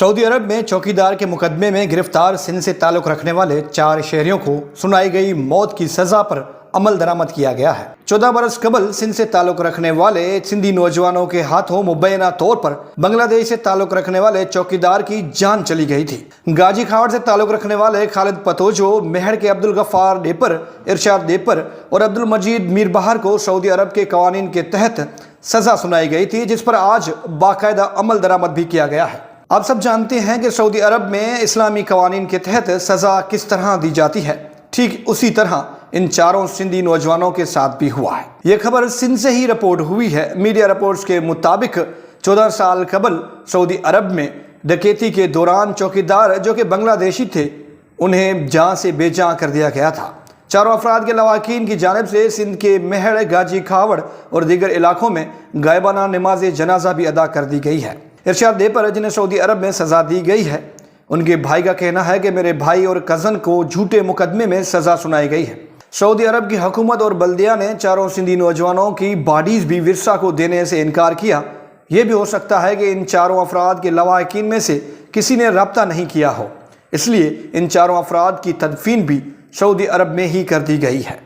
Saudi अरब में चौकीदार के मुकदमे में गिरफ्तार सिंध से ताल्लुक़ रखने वाले 4 शहरियों को सुनाई गई मौत की सज़ा पर अमल दरामद किया गया है। 14 बरस कबल सिंध से ताल्लुक़ रखने वाले सिंधी नौजवानों के हाथों मुबैना तौर पर बांग्लादेश से ताल्लुक़ रखने वाले चौकीदार की जान चली गई थी। गाजी खावड़ से ताल्लुक़ रखने वाले खालिद पतोजो, मेहर के अब्दुल गफ्फार डेपर, इरशाद डेपर और अब्दुल मजीद मीर बहार को सऊदी अरब के कवानीन के तहत सज़ा सुनाई गई थी, जिस पर आज बाकायदा अमल दरामद भी किया गया है। आप सब जानते हैं कि सऊदी अरब में इस्लामी कवानीन के तहत सज़ा किस तरह दी जाती है। ठीक उसी तरह इन 4 सिंधी नौजवानों के साथ भी हुआ है। यह खबर सिंध से ही रिपोर्ट हुई है। मीडिया रिपोर्ट्स के मुताबिक 14 साल कबल सऊदी अरब में डकैती के दौरान चौकीदार जो कि बांग्लादेशी थे, उन्हें जान से बेजान कर दिया गया था। 4 अफराद के लवाकिन की जानिब से सिंध के मेहड़, गाजी खावड़ और दीगर इलाकों में गायबाना नमाज जनाजा भी अदा कर दी गई है। इरशाद डेपर, जिन्हें सऊदी अरब में सज़ा दी गई है, उनके भाई का कहना है कि मेरे भाई और कज़न को झूठे मुकदमे में सज़ा सुनाई गई है। सऊदी अरब की हुकूमत और बल्दिया ने 4 सिंधी नौजवानों की बॉडीज़ भी विरसा को देने से इनकार किया। यह भी हो सकता है कि इन 4 अफराद के लवाकिन में से किसी ने रब्ता नहीं किया हो, इसलिए इन 4 अफराद की तदफीन भी सऊदी अरब में ही कर दी गई है।